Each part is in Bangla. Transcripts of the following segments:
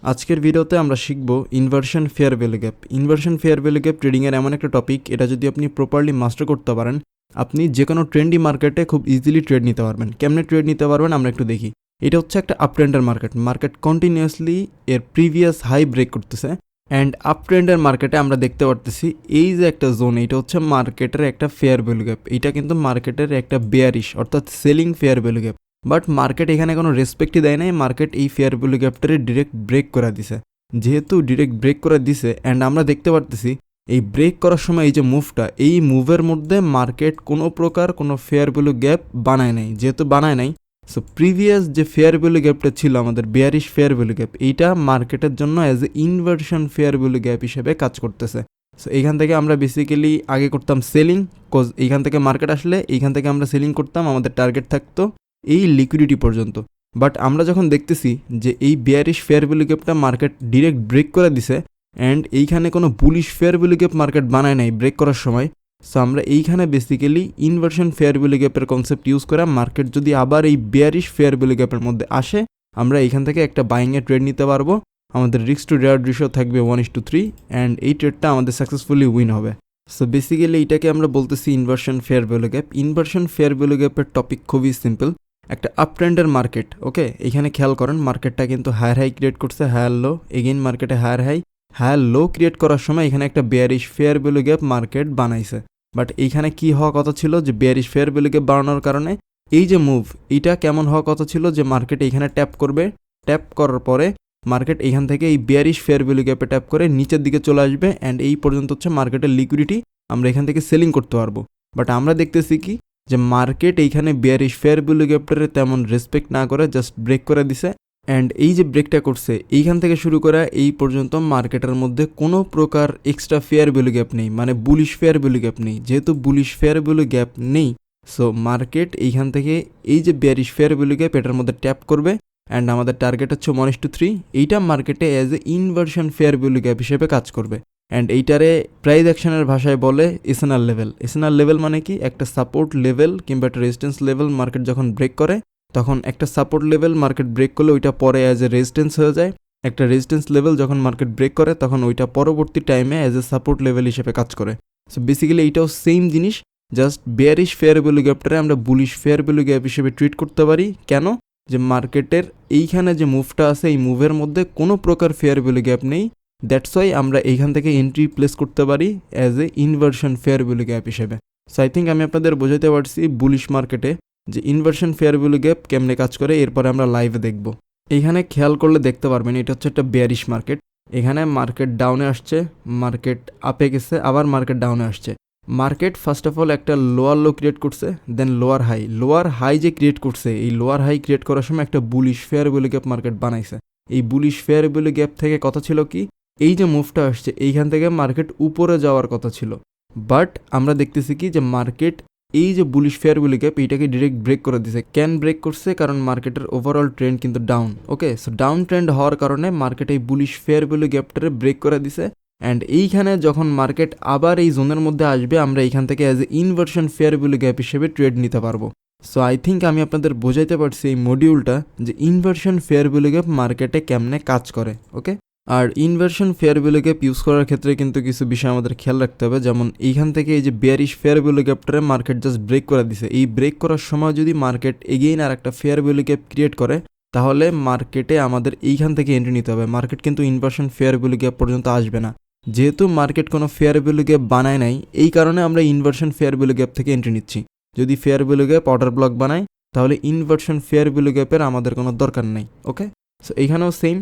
আজকের ভিডিওতে আমরা শিখব inversion fair value gap. Inversion fair value gap ট্রেডিংয়ের এমন একটা টপিক, এটা যদি আপনি প্রপারলি মাস্টার করতে পারেন, আপনি যে কোনো ট্রেন্ডি মার্কেটে খুব ইজিলি ট্রেড নিতে পারবেন। কেমনে ট্রেড নিতে পারবেন আমরা একটু দেখি। এটা হচ্ছে একটা আপ ট্রেন্ডের মার্কেট কন্টিনিউয়াসলি এর প্রিভিয়াস হাই ব্রেক করতেছে অ্যান্ড আপ ট্রেন্ডের মার্কেটে আমরা দেখতে পারতেছি এই যে একটা জোন, এটা হচ্ছে মার্কেটের একটা ফেয়ার ভ্যালু গ্যাপ। এটা কিন্তু মার্কেটের একটা বেয়ারিশ অর্থাৎ selling fair value gap. But market এখানে কোনো রেসপেক্টই দেয় নাই, মার্কেট এই ফেয়ার ভ্যালু গ্যাপটারে ডিরেক্ট ব্রেক করে দিছে। যেহেতু ডিরেক্ট ব্রেক করে দিছে অ্যান্ড আমরা দেখতে পারতেছি এই ব্রেক করার সময় এই যে মুভটা, এই মুভের মধ্যে মার্কেট কোনো প্রকার কোনো ফেয়ার ভ্যালু গ্যাপ বানায় নাই। যেহেতু বানায় নাই, সো প্রিভিয়াস যে ফেয়ার ভ্যালু গ্যাপটা ছিল আমাদের বেয়ারিশ ফেয়ার ভ্যালু গ্যাপ, এইটা মার্কেটের জন্য as a inversion fair value gap হিসেবে কাজ করতেছে। সো এইখান থেকে আমরা বেসিক্যালি আগে করতাম সেলিং, কজ এইখান থেকে মার্কেট আসলে এইখান থেকে আমরা সেলিং করতাম, আমাদের টার্গেট থাকতো এই লিকুইডিটি পর্যন্ত। বাট আমরা যখন দেখতেছি যে এই বেয়ারিশ ফেয়ার ভ্যালু গ্যাপটা মার্কেট ডিরেক্ট ব্রেক করে দিছে অ্যান্ড এইখানে কোনো bullish fair value gap market বানায় নাই ব্রেক করার সময়, সো আমরা এইখানে বেসিক্যালি ইনভার্সন ফেয়ার ভ্যালু গ্যাপের কনসেপ্ট ইউজ করে মার্কেট যদি আবার এই বেয়ারিশ ফেয়ার ভ্যালু গ্যাপের মধ্যে আসে, আমরা এইখান থেকে একটা বাইংয়ে ট্রেড নিতে পারবো। আমাদের রিস্ক টু রিওয়ার্ড রেশিও থাকবে 1:3 অ্যান্ড এই ট্রেডটা আমাদের সাকসেসফুলি উইন হবে। সো বেসিক্যালি এটাকে আমরা বলতেছি inversion fair value gap. Inversion fair value গ্যাপের টপিক খুবই সিম্পল। একটা আপ ট্রেন্ডের মার্কেট, ওকে, এখানে খেয়াল করেন মার্কেটটা কিন্তু হায়ার হাই ক্রিয়েট করছে, হায়ার লো, এগেইন মার্কেটে হায়ার লো ক্রিয়েট করার সময় এখানে একটা bearish fair value gap market বানাইছে। বাট এইখানে কি হওয়া কথা ছিল যে বেয়ারিশ ফেয়ার ভ্যালু গ্যাপ বাড়ানোর কারণে এই যে মুভ, এইটা কেমন হওয়া কথা ছিল যে মার্কেট এইখানে ট্যাপ করবে, ট্যাপ করার পরে মার্কেট এইখান থেকে এই বেয়ারিশ ফেয়ার ভ্যালু গ্যাপে ট্যাপ করে নিচের দিকে চলে আসবে অ্যান্ড এই পর্যন্ত হচ্ছে মার্কেটের লিকুইডিটি, আমরা এখান থেকে সেলিং করতে পারবো। বাট আমরা দেখতেছি কি যে মার্কেট এইখানে বেয়ারিশ ফেয়ার ভ্যালু গ্যাপটারে তেমন রেসপেক্ট না করে জাস্ট ব্রেক করে দিছে অ্যান্ড এই যে ব্রেকটা করছে এইখান থেকে শুরু করে এই পর্যন্ত মার্কেটের মধ্যে কোনো প্রকার এক্সট্রা ফেয়ার ভ্যালু গ্যাপ নেই, মানে বুলিশ ফেয়ার ভ্যালু গ্যাপ নেই। যেহেতু বুলিশ ফেয়ার ভ্যালু গ্যাপ নেই, সো মার্কেট এইখান থেকে এই যে বেয়ারিশ ফেয়ার ভ্যালু গ্যাপ এটার মধ্যে ট্যাপ করবে অ্যান্ড আমাদের টার্গেট হচ্ছে 1:3। এইটা মার্কেটে as a inversion fair value gap হিসেবে কাজ করবে অ্যান্ড এইটারে প্রাইস অ্যাকশনের ভাষায় বলে এসএনআর লেভেল। এসএনআর লেভেল মানে কি, একটা সাপোর্ট লেভেল কিংবা একটা রেজিস্ট্যান্স লেভেল মার্কেট যখন ব্রেক করে, তখন একটা সাপোর্ট লেভেল মার্কেট ব্রেক করলে ওইটা পরে অ্যাজ এ রেজিস্ট্যান্স হয়ে যায়। একটা রেজিস্ট্যান্স লেভেল যখন মার্কেট ব্রেক করে তখন ওইটা পরবর্তী টাইমে অ্যাজ এ সাপোর্ট লেভেল হিসেবে কাজ করে। সো বেসিক্যালি এইটাও সেম জিনিস, জাস্ট বেয়ারিশ ফেয়ার ভ্যালু গ্যাপটারে আমরা বুলিশ ফেয়ার ভ্যালু গ্যাপ হিসেবে ট্রিট করতে পারি। কেন? যে মার্কেটের এইখানে যে মুভটা আছে এই মুভের মধ্যে কোনো প্রকার ফেয়ার ভ্যালু গ্যাপ নেই, দ্যাটস ওয়াই আমরা এইখান থেকে এন্ট্রি প্লেস করতে পারি as a inversion fair value gap হিসেবে। সো আই থিঙ্ক আমি আপনাদের বোঝাতে পারছি বুলিশ মার্কেটে যে ইনভার্সন ফেয়ার ভ্যালু গ্যাপ কেমনে কাজ করে, এরপরে আমরা লাইভে দেখব। এইখানে খেয়াল করলে দেখতে পারবেন এটা হচ্ছে একটা বেয়ারিশ মার্কেট। এখানে মার্কেট ডাউনে আসছে, মার্কেট আপে গেছে, আবার মার্কেট ডাউনে আসছে। মার্কেট ফার্স্ট অফ অল একটা লোয়ার লো ক্রিয়েট করছে, দেন লোয়ার হাই যে ক্রিয়েট করছে, এই লোয়ার হাই ক্রিয়েট করার সময় একটা bullish fair value gap market বানাইছে। এই বুলিশ ফেয়ার ভ্যালু গ্যাপ থেকে কথা ছিল কি, এই যে মুভটা আসছে এইখান থেকে মার্কেট উপরে যাওয়ার কথা ছিল। বাট আমরা দেখতেছি কি যে মার্কেট এই যে বুলিশ ফেয়ার ভ্যালু গ্যাপ এইটাকে ডিরেক্ট ব্রেক করে দিছে। কেন ব্রেক করছে? কারণ মার্কেটের ওভারঅল ট্রেন্ড কিন্তু ডাউন, ওকে। সো ডাউন ট্রেন্ড হওয়ার কারণে মার্কেট এই বুলিশ ফেয়ার ভ্যালু গ্যাপটারে ব্রেক করে দিছে অ্যান্ড এইখানে যখন মার্কেট আবার এই জোনের মধ্যে আসবে, আমরা এইখান থেকে as a inversion fair value gap হিসেবে ট্রেড নিতে পারবো। সো আই থিঙ্ক আমি আপনাদের বোঝাইতে পারছি এই মডিউলটা যে ইনভার্সন ফেয়ার ভ্যালু গ্যাপ মার্কেটে কেমনে কাজ করে, ওকে। আর inversion fair value gap use করার ক্ষেত্রে কিন্তু কিছু বিষয় আমাদের খেয়াল রাখতে হবে, যেমন এইখান থেকে এই যে বেয়ারিশ ফেয়ার ভ্যালু গ্যাপটারে মার্কেট জাস্ট ব্রেক করে দিছে। এই ব্রেক করার সময় যদি মার্কেট এগেইন আর একটা ফেয়ার ভ্যালু গ্যাপ ক্রিয়েট করে, তাহলে মার্কেটে আমাদের এইখান থেকে এন্ট্রি নিতে হবে। মার্কেট কিন্তু ইনভার্সন ফেয়ার ভ্যালু গ্যাপ পর্যন্ত আসবে না, যেহেতু মার্কেট কোনো ফেয়ার ভ্যালু গ্যাপ বানায় নাই, এই কারণে আমরা ইনভার্সন ফেয়ার ভ্যালু গ্যাপ থেকে এন্ট্রি নিচ্ছি। যদি fair value gap order block বানায়, তাহলে ইনভার্সন ফেয়ার ভ্যালু গ্যাপের আমাদের কোনো দরকার নেই, ওকে। সো এইখানেও সেম,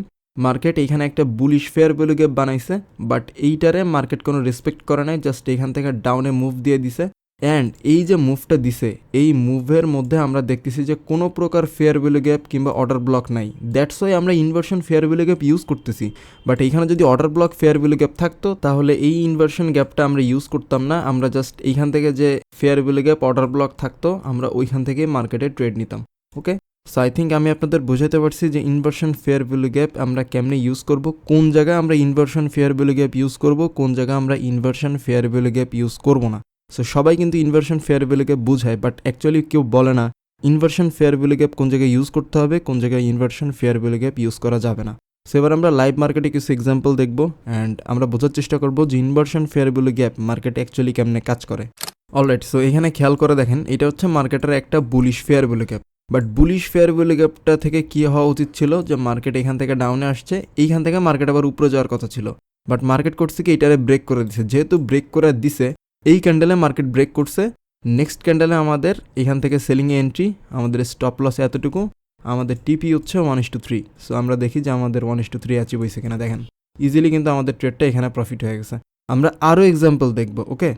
মার্কেট এইখানে একটা বুলিশ ফেয়ার ভ্যালু গ্যাপ বানাইছে, বাট এইটারে মার্কেট কোনো রেসপেক্ট করে নাই, জাস্ট এইখান থেকে ডাউনে মুভ দিয়ে দিছে অ্যান্ড এই যে মুভটা দিছে এই মুভের মধ্যে আমরা দেখতেছি যে কোনো প্রকার ফেয়ার ভ্যালু গ্যাপ কিংবা অর্ডার ব্লক নাই। দ্যাটস ওয়াই আমরা inversion fair value gap use করতেছি। বাট এইখানে যদি order block fair value gap থাকতো, তাহলে এই ইনভার্সন গ্যাপটা আমরা ইউজ করতাম না, আমরা জাস্ট এইখান থেকে যে fair value gap order block থাকতো আমরা ওইখান থেকে মার্কেটে ট্রেড নিতাম, ওকে। সো আই থিঙ্ক আমি আপনাদের বোঝাতে পারছি যে ইনভার্সন ফেয়ার ভ্যালু গ্যাপ আমরা কেমনে ইউজ করব, কোন জায়গায় আমরা inversion fair value gap use করব, কোন জায়গায় আমরা inversion fair value gap use করব না। সো সবাই কিন্তু ইনভার্সন ফেয়ার ভ্যালু গ্যাপ বুঝায়, বাট অ্যাকচুয়ালি কেউ বলে না ইনভার্সন ফেয়ার ভ্যালু গ্যাপ কোন জায়গায় ইউজ করতে হবে, কোন জায়গায় inversion fair value gap use করা যাবে না। সো এবার আমরা লাইভ মার্কেটে কিছু এক্সাম্পল দেখবো অ্যান্ড আমরা বোঝার চেষ্টা করবো যে ইনভার্সন ফেয়ার ভ্যালু গ্যাপ মার্কেটে অ্যাকচুয়ালি কেমনে কাজ করে। অলরাইট, সো এখানে খেয়াল করে দেখেন, এটা হচ্ছে মার্কেটের একটা bullish fair value gap. But bullish fair value গ্যাপটা থেকে কী হওয়া উচিত ছিল যে মার্কেট এখান থেকে ডাউনে আসছে, এইখান থেকে মার্কেট আবার উপরে যাওয়ার কথা ছিল। বাট মার্কেট করছে কি এটারে ব্রেক করে দিছে। যেহেতু ব্রেক করে দিছে, এই ক্যান্ডেলে মার্কেট ব্রেক করছে, নেক্সট ক্যান্ডেলে আমাদের এখান থেকে সেলিংয়ে এন্ট্রি, আমাদের স্টপ লস এতটুকু, আমাদের টিপি হচ্ছে 1:3। সো আমরা দেখি যে আমাদের 1:3 অ্যাচিভ হয়েছে কিনা। দেখেন ইজিলি কিন্তু আমাদের ট্রেডটা এখানে প্রফিট হয়ে গেছে। আমরা আরও এক্সাম্পল দেখব। ওকে,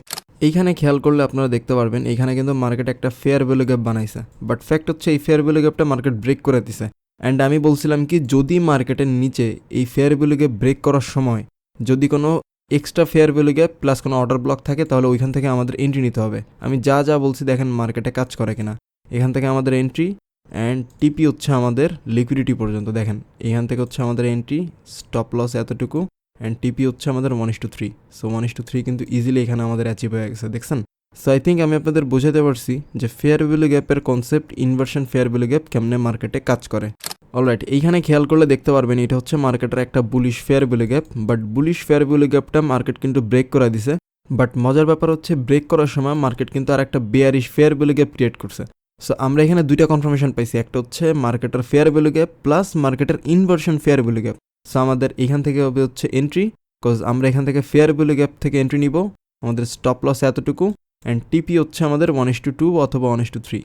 এইখানে খেয়াল করলে আপনারা দেখতে পারবেন এখানে কিন্তু মার্কেট একটা ফেয়ার ভ্যালু গ্যাপ বানাইছে। বাট ফ্যাক্ট হচ্ছে এই ফেয়ার ভ্যালু গ্যাপটা মার্কেট ব্রেক করে দিছে। অ্যান্ড আমি বলছিলাম কি যদি মার্কেটের নিচে এই ফেয়ার ভ্যালু গ্যাপ ব্রেক করার সময় যদি কোনো extra fair value gap plus কোনো অর্ডার ব্লক থাকে তাহলে ওইখান থেকে আমাদের এন্ট্রি নিতে হবে। আমি যা যা বলছি দেখেন মার্কেটে কাজ করে কিনা। এখান থেকে আমাদের এন্ট্রি অ্যান্ড টিপি হচ্ছে আমাদের লিকুইডিটি পর্যন্ত। দেখেন এখান থেকে হচ্ছে আমাদের এন্ট্রি, স্টপ লস এতটুকু অ্যান্ড টিপি হচ্ছে আমাদের 1:3। সো 1:3 কিন্তু ইজিলি এখানে আমাদের অ্যাচিভ হয়ে গেছে, দেখছেন। সো আই থিঙ্ক আমি আপনাদের বোঝাতে পারছি যে ফেয়ার ভ্যালু গ্যাপের concept, inversion fair value gap কেমনে মার্কেটে কাজ করে। অলরাইট, এইখানে খেয়াল করলে দেখতে পারবেন এটা হচ্ছে মার্কেটের একটা bullish fair value gap. But bullish fair value গ্যাপটা মার্কেট কিন্তু ব্রেক করে দিছে। বাট মজার ব্যাপার হচ্ছে ব্রেক করার সময় মার্কেট কিন্তু আর একটা bearish fair value gap create করছে। সো আমরা এখানে দুইটা কনফার্মেশন পাইছি, একটা হচ্ছে মার্কেটের ফেয়ার ভ্যালু গ্যাপ প্লাস মার্কেটের inversion fair value gap. So আমাদের এখান থেকে হবে হচ্ছে এন্ট্রি, বিকজ আমরা এখান থেকে ফেয়ার ভ্যালু গ্যাপ থেকে এন্ট্রি নিব, আমাদের স্টপ লস এতটুকু অ্যান্ড টিপি হচ্ছে আমাদের 1:2 অথবা 1:3।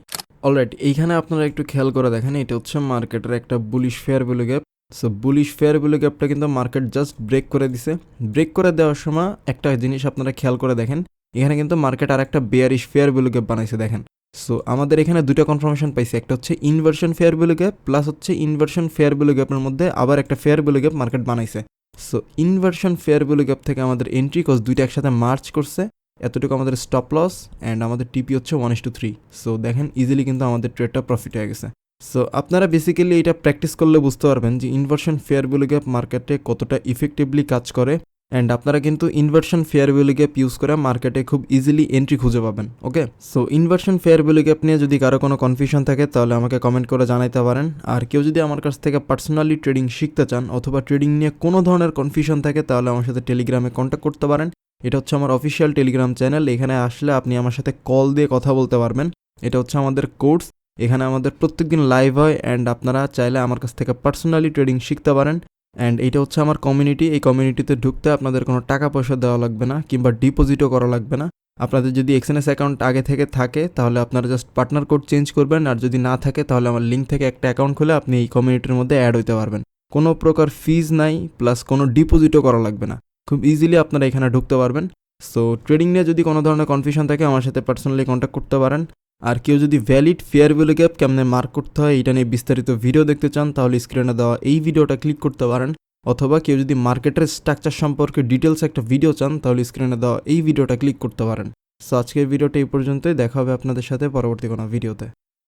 অলরাইট, এইখানে আপনারা একটু খেয়াল করে দেখেন এটা হচ্ছে মার্কেটের একটা bullish fair value gap. So bullish fair value গ্যাপটা কিন্তু মার্কেট জাস্ট ব্রেক করে দিছে। ব্রেক করে দেওয়ার সময় একটা জিনিস আপনারা খেয়াল করে দেখেন, এখানে কিন্তু মার্কেট আর একটা বেয়ারিশ ফেয়ার ভ্যালু গ্যাপ বানাইছে। দেখেন, সো আমাদের এখানে দুটো কনফার্মেশন পাইছি, একটা হচ্ছে inversion fair value gap plus হচ্ছে ইনভার্সন ফেয়ার ভ্যালু গ্যাপের মধ্যে আবার একটা ফেয়ার ভ্যালু গ্যাপ মার্কেট বানাইছে। So inversion fair value gap থেকে আমাদের এন্ট্রি কজ দুইটা একসাথে মার্চ করছে, এতটুকু আমাদের স্টপ লস অ্যান্ড আমাদের টিপি হচ্ছে 1:3। সো দেখেন ইজিলি কিন্তু আমাদের ট্রেডটা প্রফিট হয়ে গেছে। সো আপনারা বেসিক্যালি এটা প্র্যাকটিস করলে বুঝতে পারবেন যে ইনভার্সন ফেয়ার ভ্যালু গ্যাপ মার্কেটে কতটা ইফেক্টিভলি কাজ করে। অ্যান্ড আপনারা কিন্তু inversion fair value gap use করে মার্কেটে খুব ইজিলি এন্ট্রি খুঁজে পাবেন। Okay, so inversion fair value gap নিয়ে যদি কারো কোনো কনফিউশন থাকে তাহলে আমাকে কমেন্ট করে জানাইতে পারেন। আর কেউ যদি আমার কাছ থেকে পার্সোনালি ট্রেডিং শিখতে চান অথবা ট্রেডিং নিয়ে কোনো ধরনের কনফিউশন থাকে তাহলে আমার সাথে টেলিগ্রামে কন্ট্যাক্ট করতে পারেন। এটা হচ্ছে আমার অফিসিয়াল টেলিগ্রাম চ্যানেল, এখানে আসলে আপনি আমার সাথে কল দিয়ে কথা বলতে পারবেন। এটা হচ্ছে আমাদের কোর্স, এখানে আমাদের প্রত্যেকদিন লাইভ হয় অ্যান্ড আপনারা চাইলে আমার কাছ থেকে পার্সোনালি ট্রেডিং শিখতে পারেন। অ্যান্ড এটা হচ্ছে আমার কমিউনিটি, এই কমিউনিটিতে ঢুকতে আপনাদের কোনো টাকা পয়সা দেওয়া লাগবে না কিংবা ডিপোজিটও করা লাগবে না। আপনাদের যদি এক্সএনএস অ্যাকাউন্ট আগে থেকে থাকে তাহলে আপনারা জাস্ট পার্টনার কোড চেঞ্জ করবেন, আর যদি না থাকে তাহলে আমার লিঙ্ক থেকে একটা অ্যাকাউন্ট খুলে আপনি এই কমিউনিটির মধ্যে অ্যাড হইতে পারবেন। কোনো প্রকার ফিজ নাই প্লাস কোনো ডিপোজিটও করা লাগবে না, খুব ইজিলি আপনারা এখানে ঢুকতে পারবেন। সো ট্রেডিং নিয়ে যদি কোনো ধরনের কনফিউশন থাকে আমার সাথে পার্সোনালি কন্ট্যাক্ট করতে পারেন। আর কেউ যদি ভ্যালিড ফেয়ার ভ্যালু গ্যাপ কেমনে মার্ক করতে হয় এটা নিয়ে বিস্তারিত ভিডিও দেখতে চান তাহলে স্ক্রিনে দেওয়া এই ভিডিওটা ক্লিক করতে পারেন। অথবা কেউ যদি মার্কেটের স্ট্রাকচার সম্পর্কে ডিটেলস একটা ভিডিও চান তাহলে স্ক্রিনে দেওয়া এই ভিডিওটা ক্লিক করতে পারেন। সো আজকের ভিডিওটা এই পর্যন্তই, দেখা হবে আপনাদের সাথে পরবর্তী কোনো ভিডিওতে।